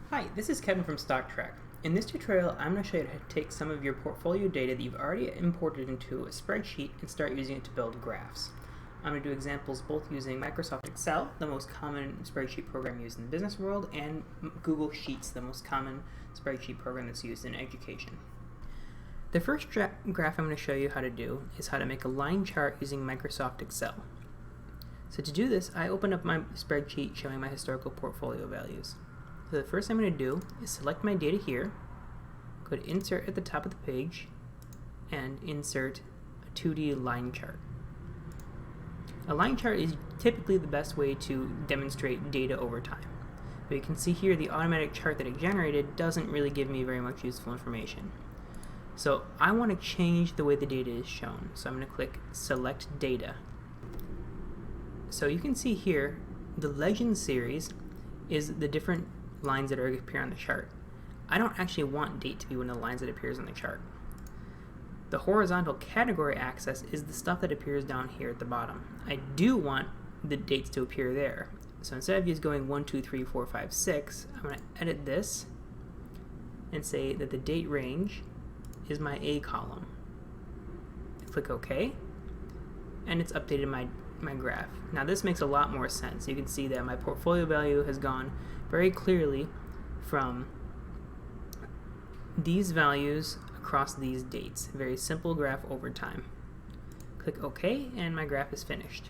Hi, this is Kevin from StockTrak. In this tutorial, I'm going to show you how to take some of your portfolio data that you've already imported into a spreadsheet and start using it to build graphs. I'm going to do examples both using Microsoft Excel, the most common spreadsheet program used in the business world, and Google Sheets, the most common spreadsheet program that's used in education. The first graph I'm going to show you how to do is how to make a line chart using Microsoft Excel. So to do this, I open up my spreadsheet showing my historical portfolio values. So the first thing I'm going to do is select my data here, go to Insert at the top of the page, and insert a 2D line chart. A line chart is typically the best way to demonstrate data over time. But you can see here the automatic chart that it generated doesn't really give me very much useful information. So I want to change the way the data is shown. So I'm going to click Select Data. So you can see here the legend series is the different lines that appear on the chart. I don't actually want date to be one of the lines that appears on the chart. The horizontal category axis is the stuff that appears down here at the bottom. I do want the dates to appear there. So instead of just going 1, 2, 3, 4, 5, 6, I'm going to edit this and say that the date range is my A column. Click OK, and it's updated my graph. Now this makes a lot more sense. You can see that my portfolio value has gone very clearly from these values across these dates. Very simple graph over time. Click OK, and my graph is finished.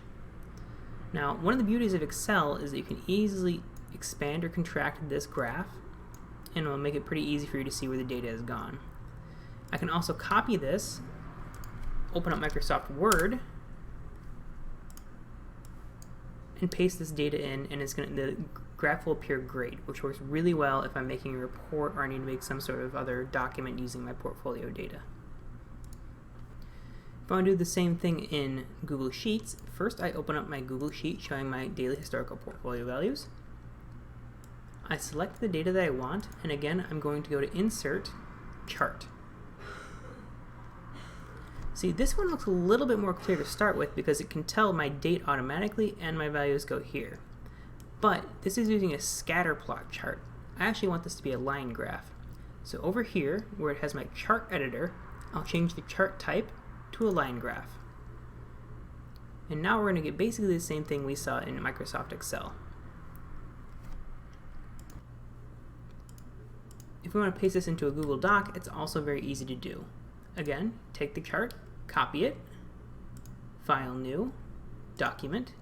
Now, one of the beauties of Excel is that you can easily expand or contract this graph, and it will make it pretty easy for you to see where the data has gone. I can also copy this, open up Microsoft Word, and paste this data in, and the graph will appear great, which works really well if I'm making a report or I need to make some sort of other document using my portfolio data. If I want to do the same thing in Google Sheets, first I open up my Google Sheet showing my daily historical portfolio values. I select the data that I want, and again I'm going to go to Insert, Chart. See, this one looks a little bit more clear to start with because it can tell my date automatically and my values go here. But this is using a scatter plot chart. I actually want this to be a line graph. So over here, where it has my chart editor, I'll change the chart type to a line graph. And now we're going to get basically the same thing we saw in Microsoft Excel. If we want to paste this into a Google Doc, it's also very easy to do. Again, take the chart, copy it, File New, Document,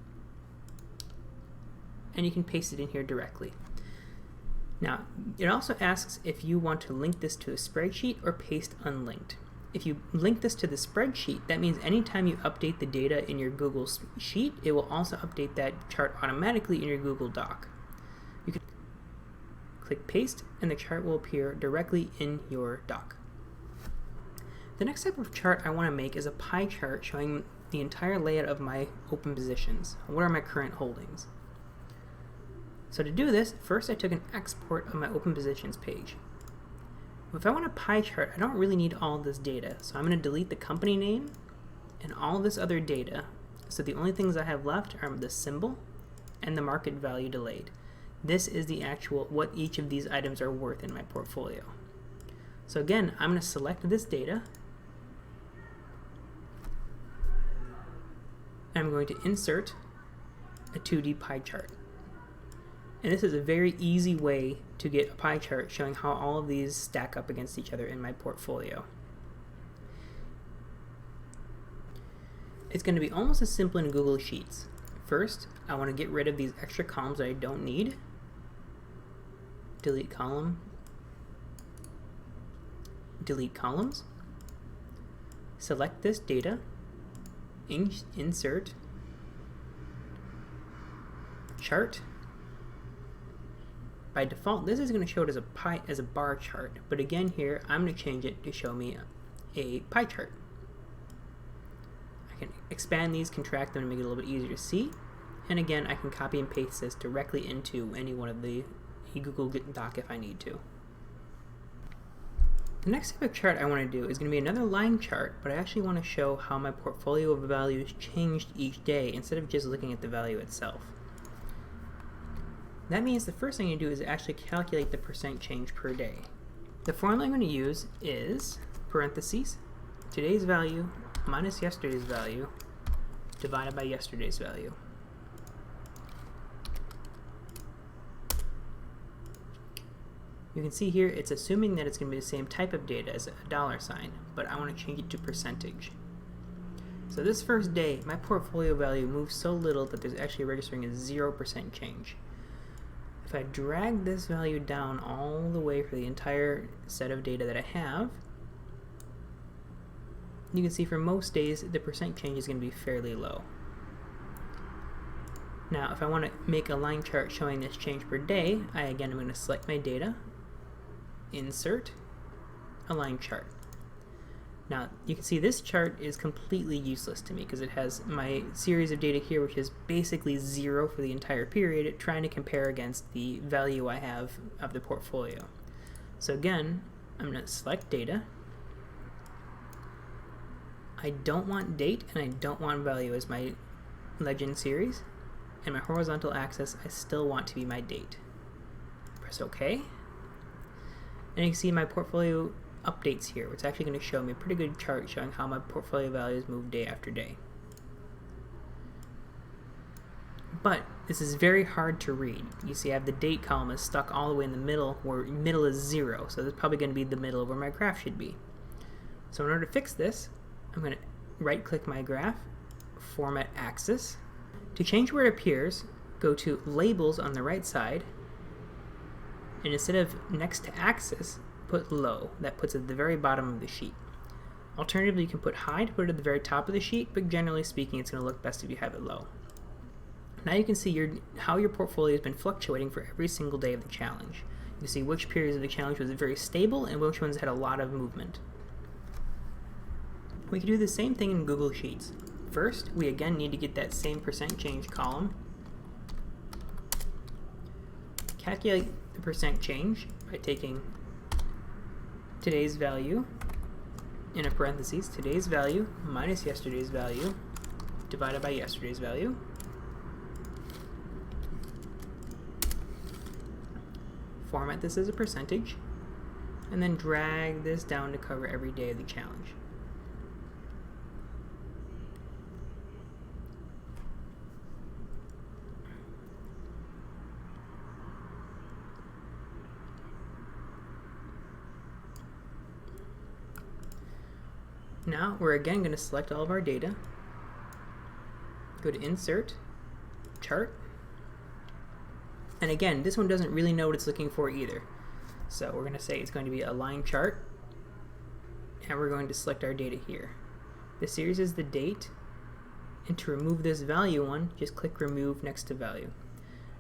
and you can paste it in here directly. Now, it also asks if you want to link this to a spreadsheet or paste unlinked. If you link this to the spreadsheet, that means anytime you update the data in your Google Sheet, it will also update that chart automatically in your Google Doc. You can click Paste, and the chart will appear directly in your doc. The next type of chart I want to make is a pie chart showing the entire layout of my open positions. What are my current holdings? So to do this, first I took an export of my open positions page. If I want a pie chart, I don't really need all this data, so I'm going to delete the company name and all this other data. So the only things I have left are the symbol and the market value delayed. This is the actual what each of these items are worth in my portfolio. So again, I'm going to select this data. I'm going to insert a 2D pie chart. And this is a very easy way to get a pie chart showing how all of these stack up against each other in my portfolio. It's going to be almost as simple in Google Sheets. First, I want to get rid of these extra columns that I don't need. Delete column. Delete columns. Select this data. Insert. Chart. By default, this is going to show it as a bar chart, but again here, I'm going to change it to show me a pie chart. I can expand these, contract them to make it a little bit easier to see, and again, I can copy and paste this directly into any one of the Google Doc if I need to. The next type of chart I want to do is going to be another line chart, but I actually want to show how my portfolio of values changed each day instead of just looking at the value itself. That means the first thing you do is actually calculate the percent change per day. The formula I'm going to use is parentheses, today's value minus yesterday's value divided by yesterday's value. You can see here it's assuming that it's going to be the same type of data as a $sign, but I want to change it to percentage. So this first day, my portfolio value moves so little that there's actually registering a 0% change. If I drag this value down all the way for the entire set of data that I have, you can see for most days the percent change is going to be fairly low. Now if I want to make a line chart showing this change per day, I'm going to select my data, insert, a line chart. Now you can see this chart is completely useless to me because it has my series of data here, which is basically 0 for the entire period, trying to compare against the value I have of the portfolio. So again, I'm going to select data. I don't want date and I don't want value as my legend series, and my horizontal axis I still want to be my date. Press OK, and you can see my portfolio updates here. It's actually going to show me a pretty good chart showing how my portfolio values move day after day. But this is very hard to read. You see I have the date column is stuck all the way in the middle, where middle is 0, so that's probably going to be the middle of where my graph should be. So in order to fix this, I'm going to right click my graph, format axis. To change where it appears, go to labels on the right side, and instead of next to axis, put low. That puts it at the very bottom of the sheet. Alternatively, you can put high to put it at the very top of the sheet, but generally speaking it's going to look best if you have it low. Now you can see how your portfolio has been fluctuating for every single day of the challenge. You can see which periods of the challenge was very stable and which ones had a lot of movement. We can do the same thing in Google Sheets. First, we again need to get that same percent change column. Calculate the percent change by taking today's value, in a parentheses, today's value minus yesterday's value divided by yesterday's value. Format this as a percentage, and then drag this down to cover every day of the challenge. Now we're again going to select all of our data, go to Insert, Chart, and again this one doesn't really know what it's looking for either. So we're going to say it's going to be a line chart, and we're going to select our data here. The series is the date, and to remove this value one, just click Remove next to value.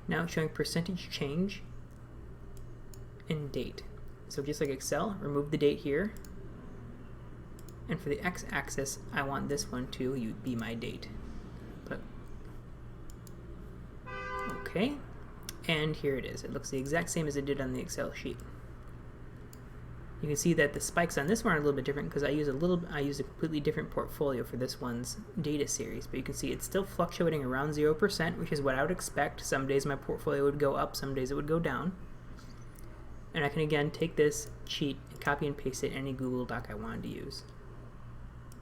Now it's showing percentage change and date. So just like Excel, remove the date here. And for the x-axis, I want this one to be my date. OK, and here it is. It looks the exact same as it did on the Excel sheet. You can see that the spikes on this one are a little bit different because I use a completely different portfolio for this one's data series. But you can see it's still fluctuating around 0%, which is what I would expect. Some days my portfolio would go up, some days it would go down. And I can again take this sheet and copy and paste it in any Google Doc I wanted to use.